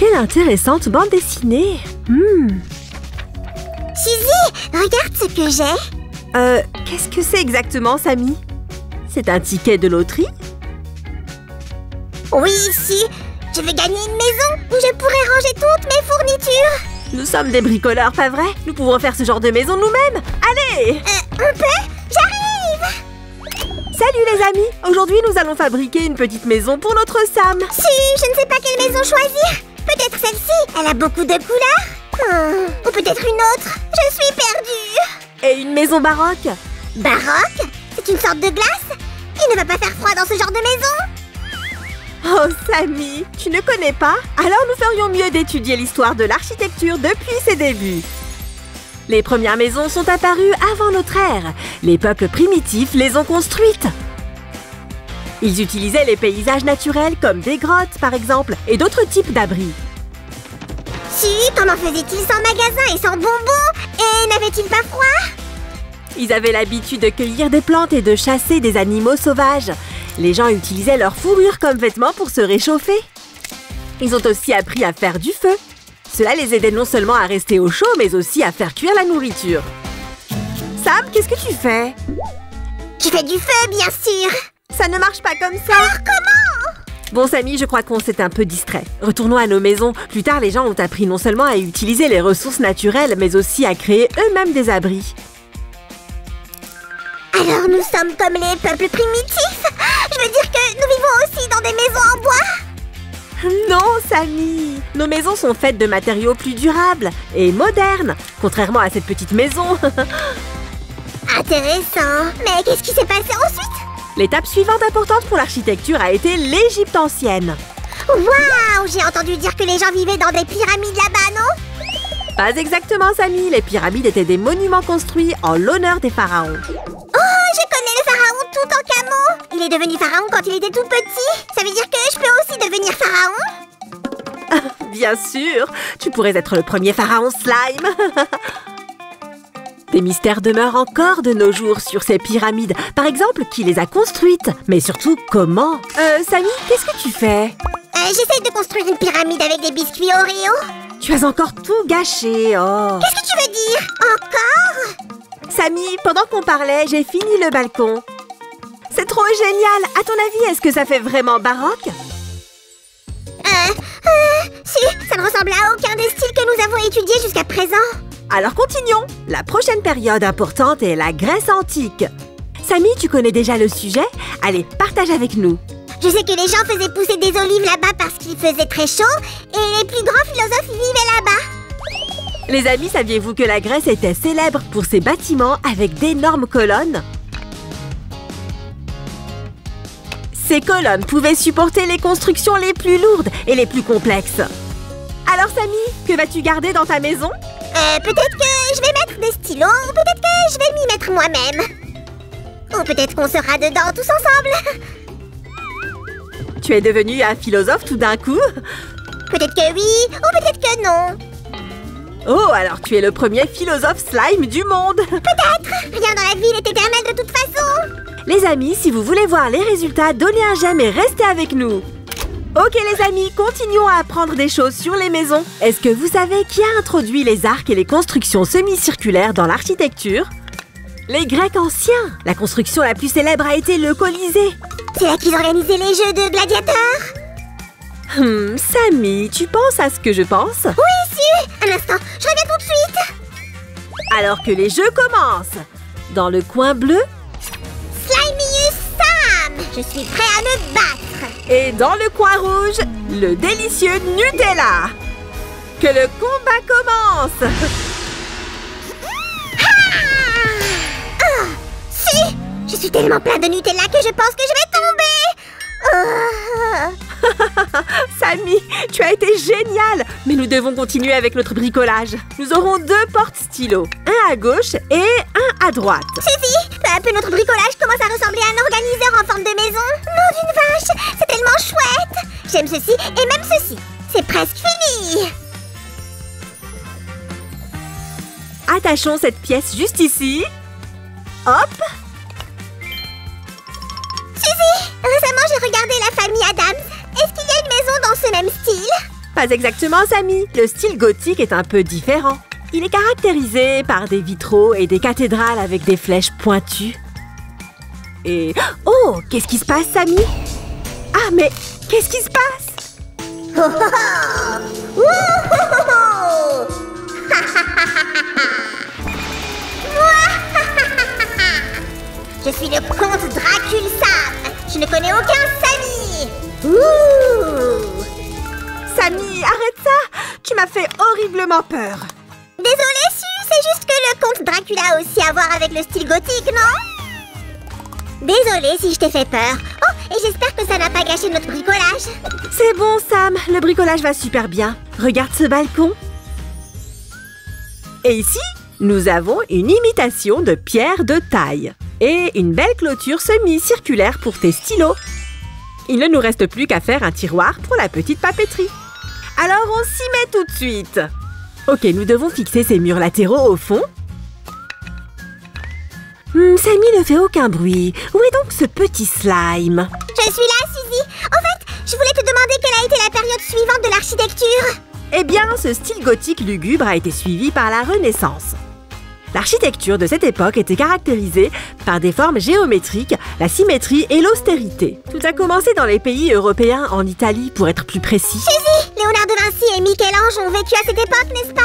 Quelle intéressante bande dessinée. Suzy, regarde ce que j'ai. Qu'est-ce que c'est exactement, Samy? C'est un ticket de loterie? Oui, ici, je vais gagner une maison où je pourrai ranger toutes mes fournitures. Nous sommes des bricoleurs, pas vrai? Nous pouvons faire ce genre de maison nous-mêmes. Allez! On peut? J'arrive! Salut les amis! Aujourd'hui, nous allons fabriquer une petite maison pour notre Sam. Si, je ne sais pas quelle maison choisir. Peut-être celle-ci, elle a beaucoup de couleurs. Ou peut-être une autre. Je suis perdue. Et une maison baroque? Baroque? C'est une sorte de glace? Il ne va pas faire froid dans ce genre de maison? Oh, Samy, tu ne connais pas? Alors nous ferions mieux d'étudier l'histoire de l'architecture depuis ses débuts. Les premières maisons sont apparues avant notre ère. Les peuples primitifs les ont construites. Ils utilisaient les paysages naturels comme des grottes, par exemple, et d'autres types d'abris. Si, comment faisaient-ils sans magasin et sans bonbons? Et n'avaient-ils pas froid? Ils avaient l'habitude de cueillir des plantes et de chasser des animaux sauvages. Les gens utilisaient leur fourrure comme vêtements pour se réchauffer. Ils ont aussi appris à faire du feu. Cela les aidait non seulement à rester au chaud, mais aussi à faire cuire la nourriture. Sam, qu'est-ce que tu fais? Je fais du feu, bien sûr. Ça ne marche pas comme ça. Alors comment? Bon, Samy, je crois qu'on s'est un peu distrait. Retournons à nos maisons. Plus tard, les gens ont appris non seulement à utiliser les ressources naturelles, mais aussi à créer eux-mêmes des abris. Alors nous sommes comme les peuples primitifs? Je veux dire que nous vivons aussi dans des maisons en bois? Non, Samy! Nos maisons sont faites de matériaux plus durables et modernes, contrairement à cette petite maison. Intéressant. Mais qu'est-ce qui s'est passé ensuite? L'étape suivante importante pour l'architecture a été l'Égypte ancienne. Waouh! J'ai entendu dire que les gens vivaient dans des pyramides là-bas, non? Pas exactement, Samy. Les pyramides étaient des monuments construits en l'honneur des pharaons. Oh, je connais le pharaon Toutankhamon. Il est devenu pharaon quand il était tout petit. Ça veut dire que je peux aussi devenir pharaon? Bien sûr, tu pourrais être le premier pharaon slime. Des mystères demeurent encore de nos jours sur ces pyramides. Par exemple, qui les a construites? Mais surtout, comment? Samy, qu'est-ce que tu fais? J'essaie de construire une pyramide avec des biscuits Oreo. Tu as encore tout gâché, oh. Qu'est-ce que tu veux dire? Encore? Samy, pendant qu'on parlait, j'ai fini le balcon. C'est trop génial. À ton avis, est-ce que ça fait vraiment baroque? Si, ça ne ressemble à aucun des styles que nous avons étudiés jusqu'à présent. Alors continuons. La prochaine période importante est la Grèce antique. Samy, tu connais déjà le sujet? Allez, partage avec nous. Je sais que les gens faisaient pousser des olives là-bas parce qu'il faisait très chaud et les plus grands philosophes vivaient là-bas. Les amis, saviez-vous que la Grèce était célèbre pour ses bâtiments avec d'énormes colonnes? Ces colonnes pouvaient supporter les constructions les plus lourdes et les plus complexes. Alors Samy, que vas-tu garder dans ta maison? Peut-être que je vais mettre des stylos, ou peut-être que je vais m'y mettre moi-même. Ou peut-être qu'on sera dedans tous ensemble. Tu es devenu un philosophe tout d'un coup? Peut-être que oui, ou peut-être que non. Oh, alors tu es le premier philosophe slime du monde. Peut-être. Rien dans la vie n'est éternel de toute façon. Les amis, si vous voulez voir les résultats, donnez un j'aime et restez avec nous. Ok les amis, continuons à apprendre des choses sur les maisons. Est-ce que vous savez qui a introduit les arcs et les constructions semi-circulaires dans l'architecture? Les Grecs anciens. La construction la plus célèbre a été le Colisée. C'est là qu'ils organisaient les jeux de gladiateurs. Samy, tu penses à ce que je pense? Oui, si. Un instant, je reviens tout de suite. Alors que les jeux commencent. Dans le coin bleu, Slimius Sam. Je suis prêt à me battre. et dans le coin rouge, le délicieux Nutella. Que le combat commence. Si. Je suis tellement plein de Nutella que je pense que je vais tomber. Samy, tu as été génial. Mais nous devons continuer avec notre bricolage. Nous aurons 2 porte-stylos, un à gauche et un à droite. Suzy, peu à peu notre bricolage commence à ressembler à un organiseur en forme de maison. Nom d'une vache, c'est tellement chouette. J'aime ceci et même ceci. C'est presque fini. Attachons cette pièce juste ici. Hop. Suzy, récemment j'ai regardé La Famille Adams. Est-ce qu'il y a une maison dans ce même style? Pas exactement, Samy. Le style gothique est un peu différent. Il est caractérisé par des vitraux et des cathédrales avec des flèches pointues. Et... Oh, qu'est-ce qui se passe, Samy? Ah, mais qu'est-ce qui se passe? Oh, oh, oh. Ouh, je suis le comte Dracul Sam. Je ne connais aucun Samy. Ouh. Samy, arrête ça! Tu m'as fait horriblement peur. Désolée, Su, c'est juste que le comte Dracula a aussi à voir avec le style gothique, non? Désolée si je t'ai fait peur. Oh, et j'espère que ça n'a pas gâché notre bricolage. C'est bon, Sam, le bricolage va super bien. Regarde ce balcon. Et ici, nous avons une imitation de pierre de taille. Et une belle clôture semi-circulaire pour tes stylos. Il ne nous reste plus qu'à faire un tiroir pour la petite papeterie. Alors on s'y met tout de suite. Ok, nous devons fixer ces murs latéraux au fond. Samy ne fait aucun bruit. Où est donc ce petit slime? Je suis là, Suzy. En fait, je voulais te demander quelle a été la période suivante de l'architecture. Eh bien, ce style gothique lugubre a été suivi par la Renaissance. L'architecture de cette époque était caractérisée par des formes géométriques, la symétrie et l'austérité. Tout a commencé dans les pays européens, en Italie pour être plus précis. Suzy, Léonard de Vinci et Michel-Ange ont vécu à cette époque, n'est-ce pas?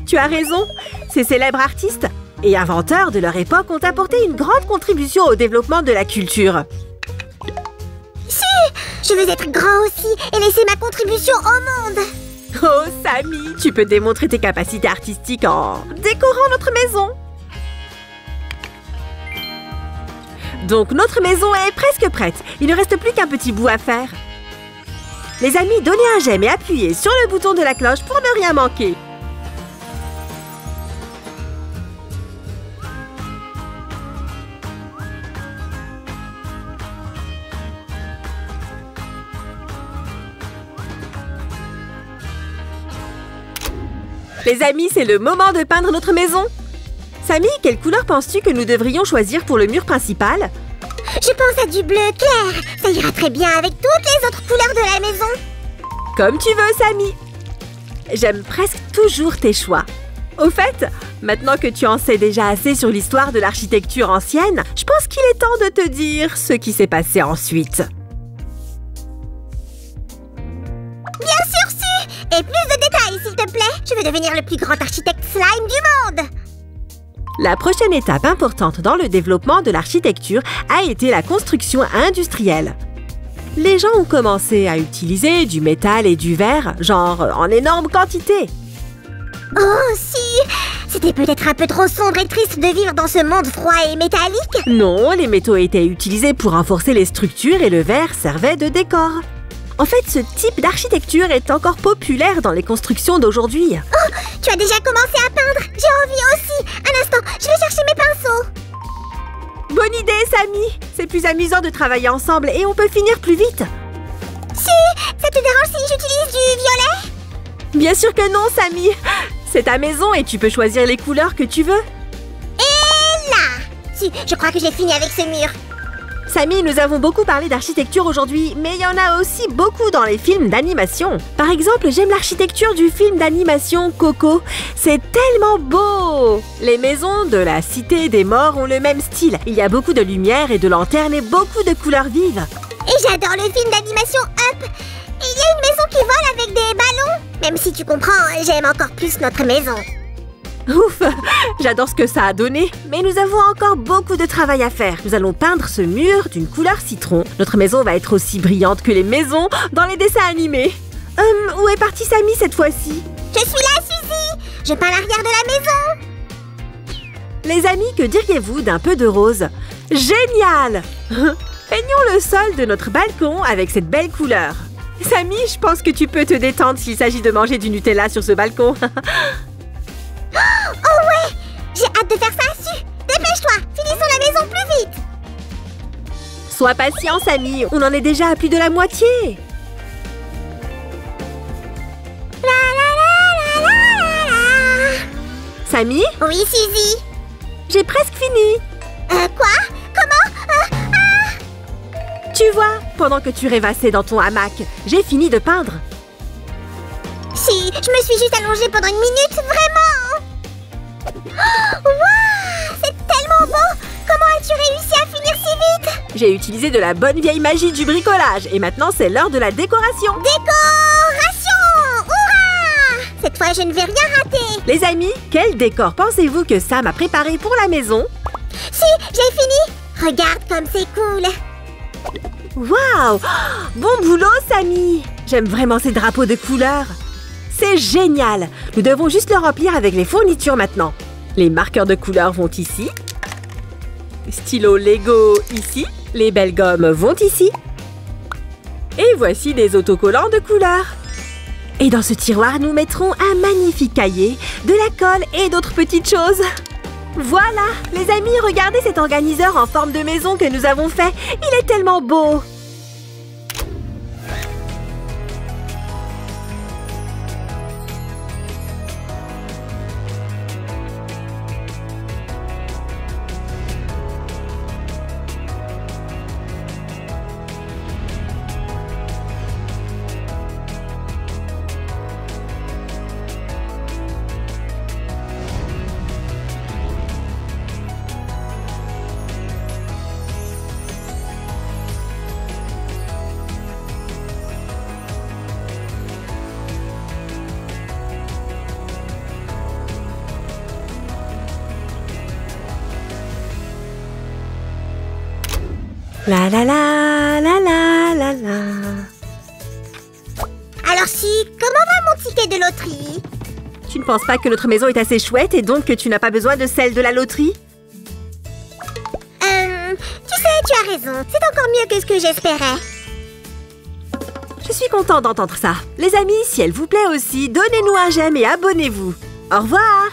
Tu as raison, ces célèbres artistes et inventeurs de leur époque ont apporté une grande contribution au développement de la culture. Si, je veux être grand aussi et laisser ma contribution au monde. Oh, Samy, tu peux démontrer tes capacités artistiques en décorant notre maison. Donc, notre maison est presque prête. Il ne reste plus qu'un petit bout à faire. Les amis, donnez un j'aime et appuyez sur le bouton de la cloche pour ne rien manquer. Les amis, c'est le moment de peindre notre maison. Samy, quelle couleur penses-tu que nous devrions choisir pour le mur principal? Je pense à du bleu clair. Ça ira très bien avec toutes les autres couleurs de la maison. Comme tu veux, Samy. J'aime presque toujours tes choix. Au fait, maintenant que tu en sais déjà assez sur l'histoire de l'architecture ancienne, je pense qu'il est temps de te dire ce qui s'est passé ensuite. Bien sûr, Su. Et plus de détails, s'il te plaît. Je veux devenir le plus grand architecte slime du monde. La prochaine étape importante dans le développement de l'architecture a été la construction industrielle. Les gens ont commencé à utiliser du métal et du verre, genre en énorme quantité. Oh, si. C'était peut-être un peu trop sombre et triste de vivre dans ce monde froid et métallique. Non, les métaux étaient utilisés pour renforcer les structures et le verre servait de décor. En fait, ce type d'architecture est encore populaire dans les constructions d'aujourd'hui. Oh, tu as déjà commencé à peindre. J'ai envie aussi. Un instant, je vais chercher mes pinceaux. Bonne idée, Samy. C'est plus amusant de travailler ensemble et on peut finir plus vite. Si, ça te dérange si j'utilise du violet? Bien sûr que non, Samy. C'est ta maison et tu peux choisir les couleurs que tu veux. Et là, si, je crois que j'ai fini avec ce mur. Samy, nous avons beaucoup parlé d'architecture aujourd'hui, mais il y en a aussi beaucoup dans les films d'animation. Par exemple, j'aime l'architecture du film d'animation Coco. C'est tellement beau! Les maisons de la Cité des Morts ont le même style. Il y a beaucoup de lumière et de lanternes et beaucoup de couleurs vives. Et j'adore le film d'animation Up. Il y a une maison qui vole avec des ballons. Même si tu comprends, j'aime encore plus notre maison. Ouf, j'adore ce que ça a donné, mais nous avons encore beaucoup de travail à faire. Nous allons peindre ce mur d'une couleur citron. Notre maison va être aussi brillante que les maisons dans les dessins animés. Où est partie Samy cette fois-ci? Je suis là, Suzy. Je peins l'arrière de la maison. Les amis, que diriez-vous d'un peu de rose? Génial! Peignons le sol de notre balcon avec cette belle couleur. Samy, je pense que tu peux te détendre s'il s'agit de manger du Nutella sur ce balcon. Oh ouais! J'ai hâte de faire ça, Su! Dépêche-toi! Finissons la maison plus vite! Sois patient, Samy! On en est déjà à plus de la moitié! Samy? Oui, Suzy? J'ai presque fini! Quoi? Comment? Tu vois, pendant que tu rêvassais dans ton hamac, j'ai fini de peindre. Si, je me suis juste allongée pendant une minute, vraiment. Waouh, c'est tellement beau. Comment as-tu réussi à finir si vite? J'ai utilisé de la bonne vieille magie du bricolage et maintenant c'est l'heure de la décoration. Décoration! Hurrah! Cette fois, je ne vais rien rater. Les amis, quel décor pensez-vous que Sam a préparé pour la maison? Si, j'ai fini. Regarde comme c'est cool. Waouh! Bon boulot, Sammy! J'aime vraiment ces drapeaux de couleurs. C'est génial! Nous devons juste le remplir avec les fournitures maintenant. Les marqueurs de couleurs vont ici. Stylo Lego ici. Les belles gommes vont ici. Et voici des autocollants de couleurs. Et dans ce tiroir, nous mettrons un magnifique cahier, de la colle et d'autres petites choses. Voilà! Les amis, regardez cet organiseur en forme de maison que nous avons fait. Il est tellement beau! La la la la la la la. Alors si, comment va mon ticket de loterie? Tu ne penses pas que notre maison est assez chouette et donc que tu n'as pas besoin de celle de la loterie? Tu sais, tu as raison. C'est encore mieux que ce que j'espérais. Je suis content d'entendre ça. Les amis, si elle vous plaît aussi, donnez-nous un j'aime et abonnez-vous. Au revoir!